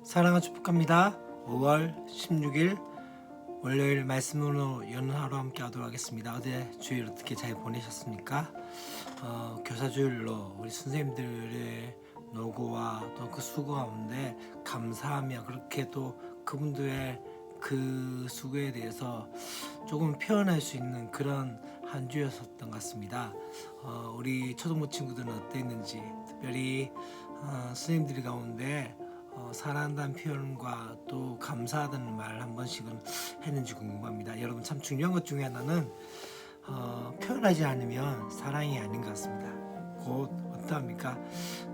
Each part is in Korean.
사랑과 축복합니다. 5월 16일 월요일 말씀으로 여는 하루 함께 하도록 하겠습니다. 어제 주일 어떻게 잘 보내셨습니까? 교사주일로 우리 선생님들의 노고와 또 그 수고 가운데 감사하며 그렇게 또 그분들의 그 수고에 대해서 조금 표현할 수 있는 그런 한 주였었던 것 같습니다. 우리 초등부 친구들은 어땠는지, 특별히 선생님들 가운데 사랑한다는 표현과 또 감사하다는 말 한 번씩은 했는지 궁금합니다. 여러분, 참 중요한 것 중에 하나는 표현하지 않으면 사랑이 아닌 것 같습니다. 곧 어떠합니까?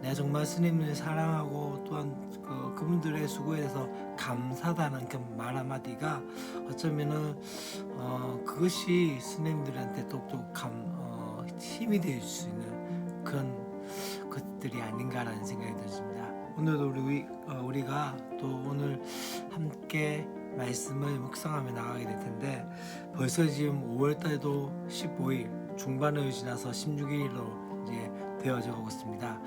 내가 정말 스님을 사랑하고 또한 그분들의 수고에 대해서 감사하다는 그 말 한마디가 어쩌면은 그것이 스님들한테 똑똑 힘이 될 수 있는 그런 것들이 아닌가라는 생각이 들었습니다. 오늘도 우리가 또 오늘 함께 말씀을 묵상하며 나가게 될 텐데, 벌써 지금 5월달도 15일 중반을 지나서 16일로 이제 되어져 가고 있습니다.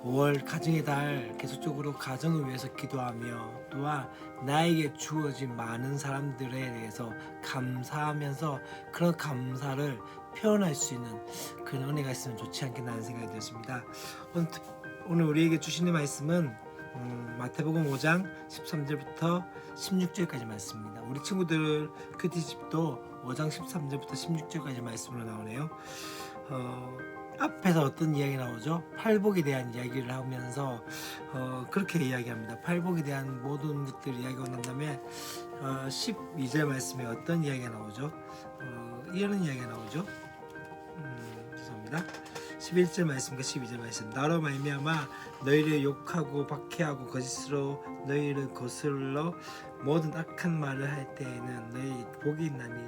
5월 가정의 달 계속적으로 가정을 위해서 기도하며 또한 나에게 주어진 많은 사람들에 대해서 감사하면서 그런 감사를 표현할 수 있는 그런 은혜가 있으면 좋지 않겠나 하는 생각이 들었습니다. 오늘 우리에게 주시는 말씀은 마태복음 5장 13절부터 16절까지 말씀입니다. 우리 친구들 큐티집도 5장 13절부터 16절까지 말씀으로 나오네요. 앞에서 어떤 이야기 나오죠? 팔복에 대한 이야기를 하면서 그렇게 이야기합니다. 팔복에 대한 모든 것들 이야기가 난 다음에 12절 말씀에 어떤 이야기가 나오죠? 이런 이야기가 나오죠? 죄송합니다. 11절 말씀과 12절 말씀. 나로 말미암아 너희를 욕하고 박해하고 거짓으로 너희를 거슬러 모든 악한 말을 할 때에는 너희 복이 있나니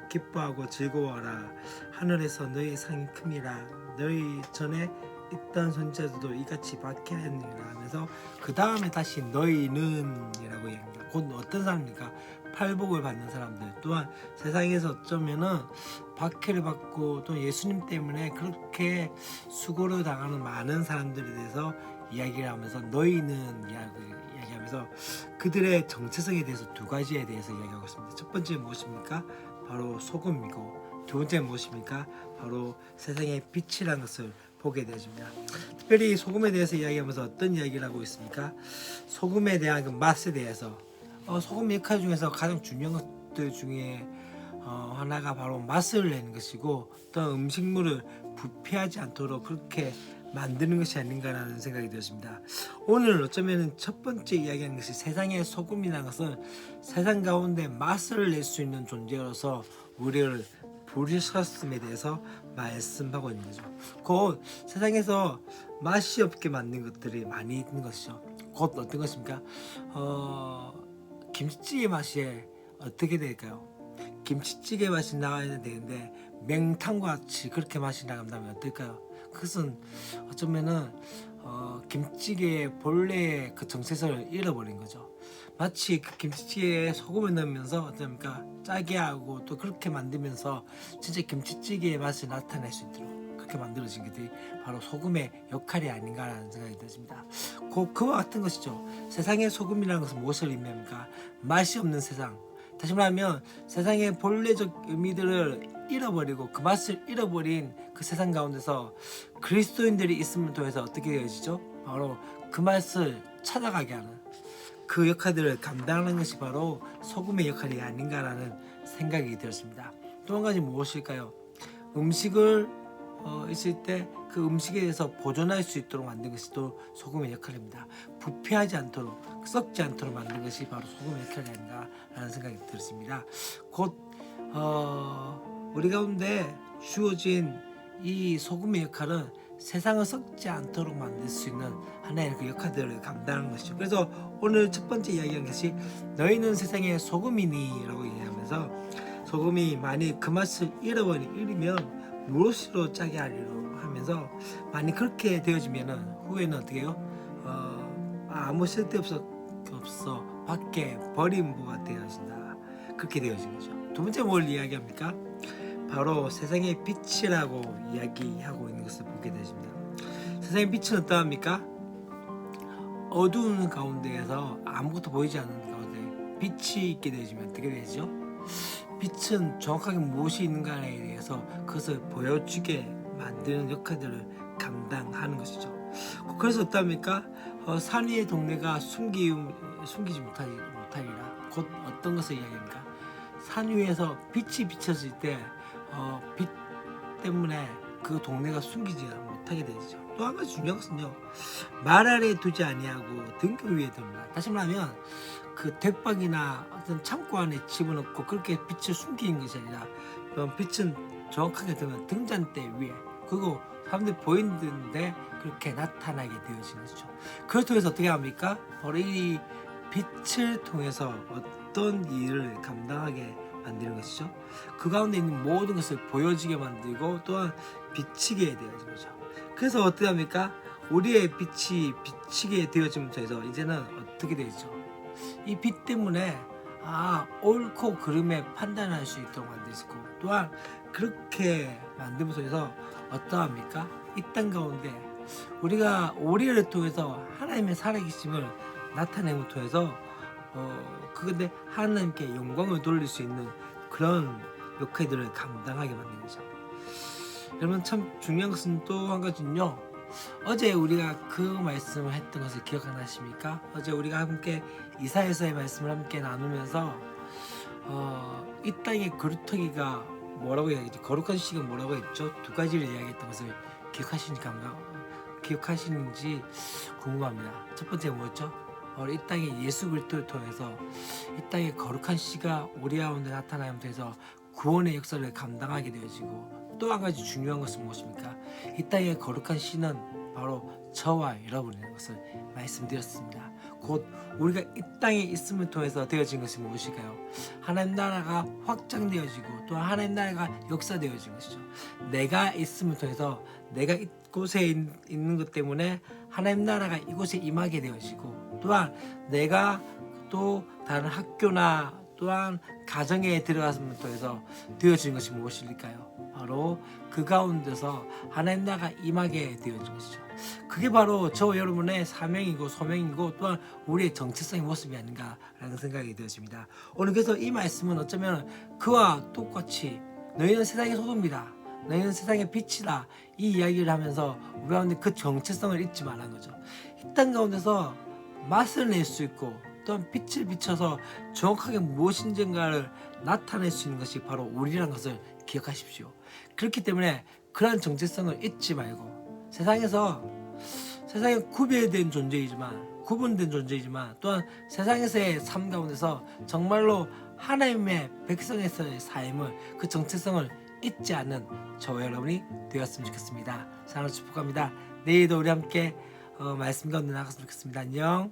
기뻐하고 즐거워하라. 하늘에서 너희 상이 큼이라. 너희 전에 있던 선지자들도 이같이 박해하느니라 하면서 그 다음에 다시 너희는 이라고 얘기합니다. 곧 어떤 사람입니까? 팔복을 받는 사람들, 또한 세상에서 어쩌면은 박해를 받고 또 예수님 때문에 그렇게 수고를 당하는 많은 사람들에 대해서 이야기를 하면서 너희는 이야기하면서 그들의 정체성에 대해서 두 가지에 대해서 이야기하고 있습니다. 첫 번째 무엇입니까? 바로 소금이고, 두 번째 무엇입니까? 바로 세상의 빛이라는 것을 보게 되어집니다. 특별히 소금에 대해서 이야기하면서 어떤 이야기를 하고 있습니까? 소금에 대한 그 맛에 대해서, 소금 역할 중에서 가장 중요한 것들 중에 하나가 바로 맛을 내는 것이고, 또 음식물을 부패하지 않도록 그렇게 만드는 것이 아닌가라는 생각이 들었습니다. 오늘 어쩌면 첫 번째 이야기하는 것이 세상의 소금이라는 것은 세상 가운데 맛을 낼 수 있는 존재로서 우리를 부르셨음에 대해서 말씀하고 있는 거죠. 곧 세상에서 맛이 없게 만든 것들이 많이 있는 것이죠. 곧 어떤 것입니까? 김치찌개 맛이 어떻게 될까요? 김치찌개 맛이 나와야 되는데 맹탕과 같이 그렇게 맛이 나간다면 어떨까요? 그것은 어쩌면은 김치찌개의 본래의 그 정체성을 잃어버린 거죠. 마치 그 김치찌개에 소금을 넣으면서 어떻습니까? 짜게 하고 또 그렇게 만들면서 진짜 김치찌개의 맛을 나타낼 수 있도록 그렇게 만들어진 것들이 바로 소금의 역할이 아닌가라는 생각이 들었습니다. 그와 같은 것이죠. 세상의 소금이라는 것은 무엇을 의미합니까? 맛이 없는 세상, 다시 말하면 세상의 본래적 의미들을 잃어버리고 그 맛을 잃어버린 그 세상 가운데서 그리스도인들이 있음을 통해서 어떻게 되어지죠? 바로 그 맛을 찾아가게 하는 그 역할들을 감당하는 것이 바로 소금의 역할이 아닌가라는 생각이 들었습니다. 또 한 가지 무엇일까요? 음식을 있을 때 그 음식에 대해서 보존할 수 있도록 만든 것이 또 소금의 역할입니다. 부패하지 않도록, 썩지 않도록 만든 것이 바로 소금의 역할이 아닌가라는 생각이 들었습니다. 곧 우리 가운데 주어진 이 소금의 역할은 세상을 썩지 않도록 만들 수 있는 하나의 그 역할들을 감당하는 것이죠. 그래서 오늘 첫 번째 이야기한 것이 너희는 세상의 소금이니 라고 얘기하면서, 소금이 만약 그 맛을 잃으면 무엇으로 짜게 하리로 하면서, 만약 그렇게 되어지면은 후에는 어떻게 해요? 아무 쓸데없어 밖에 버림부가 되어진다. 그렇게 되어진 거죠. 두 번째 뭘 이야기합니까? 바로 세상의 빛이라고 이야기하고 있는 것을 보게 되십니다. 세상의 빛은 어떠합니까? 어두운 가운데에서 아무것도 보이지 않는 가운데 빛이 있게 되어지면 어떻게 되죠? 빛은 정확하게 무엇이 있는가에 대해서 그것을 보여주게 만드는 역할들을 감당하는 것이죠. 그래서 어떻습니까? 산 위의 동네가 숨기지 못하리라. 곧 어떤 것을 이야기합니까? 산 위에서 빛이 비춰질 때 빛 때문에 그 동네가 숨기지 못하게 되죠. 또 한 가지 중요한 것은요, 말 아래에 두지 아니하고 등경 위에 둡니다. 다시 말하면 그 대방이나 어떤 창고 안에 집어넣고 그렇게 빛을 숨기는 것이 아니라 빛은 정확하게 들면 등잔대 위에, 그리고 사람들이 보이는데 그렇게 나타나게 되어지는 것이죠. 그걸 통해서 어떻게 합니까? 바로 이 빛을 통해서 어떤 일을 감당하게 만드는 것이죠. 그 가운데 있는 모든 것을 보여지게 만들고 또한 비치게 되어지는 거죠. 그래서 어떻게 합니까? 우리의 빛이 비치게 되어지면서 이제는 어떻게 되죠? 이 빛 때문에 옳고 그름에 판단할 수 있도록 만들고, 또한 그렇게 만들면서 어떠합니까? 이 땅 가운데 우리가 우리를 통해서 하나님의 살아계심을 나타내는 통해서 그런데 하나님께 영광을 돌릴 수 있는 그런 역할들을 감당하게 만드는 거죠. 여러분, 참 중요한 것은 또 한 가지는요, 어제 우리가 그 말씀을 했던 것을 기억하십니까? 어제 우리가 함께 이사야서의 말씀을 함께 나누면서 이 땅의 거루터기가 뭐라고 이야기했지? 거룩한 시가 뭐라고 했죠? 두 가지를 이야기했던 것을 기억하시는지 궁금합니다. 첫 번째 뭐였죠? 이 땅의 예수 그리스도를 통해서 이 땅의 거룩한 씨가 우리 가운데 나타나면서 구원의 역사를 감당하게 되어지고, 또 한 가지 중요한 것은 무엇입니까? 이 땅의 거룩한 씨는 바로 저와 여러분이라는 것을 말씀드렸습니다. 곧 우리가 이 땅에 있음을 통해서 되어진 것이 무엇일까요? 하나님 나라가 확장되어지고 또 하나님 나라가 역사되어진 것이죠. 내가 있음을 통해서 내가 이곳에 있는 것 때문에 하나님 나라가 이곳에 임하게 되어지고, 또한 내가 또 다른 학교나 또한 가정에 들어갔음을 통해서 되어진 것이 무엇일까요? 바로 그 가운데서 하나님 나라가 임하게 되어진 것이죠. 그게 바로 저 여러분의 사명이고 소명이고 또한 우리의 정체성의 모습이 아닌가라는 생각이 되어집니다. 오늘 그래서 이 말씀은 어쩌면 그와 똑같이 너희는 세상의 소금이다, 너희는 세상의 빛이다, 이 이야기를 하면서 우리 가운데 그 정체성을 잊지 말라는 거죠. 이 땅 가운데서 맛을 낼 수 있고 또한 빛을 비춰서 정확하게 무엇인가를 나타낼 수 있는 것이 바로 우리라는 것을 기억하십시오. 그렇기 때문에 그러한 정체성을 잊지 말고, 세상에 구분된 존재이지만 또한 세상에서의 삶 가운데서 정말로 하나님의 백성에서의 삶을, 그 정체성을 잊지 않는 저와 여러분이 되었으면 좋겠습니다. 사랑을 축복합니다. 내일도 우리 함께 말씀 가운데 나갔으면 좋겠습니다. 안녕.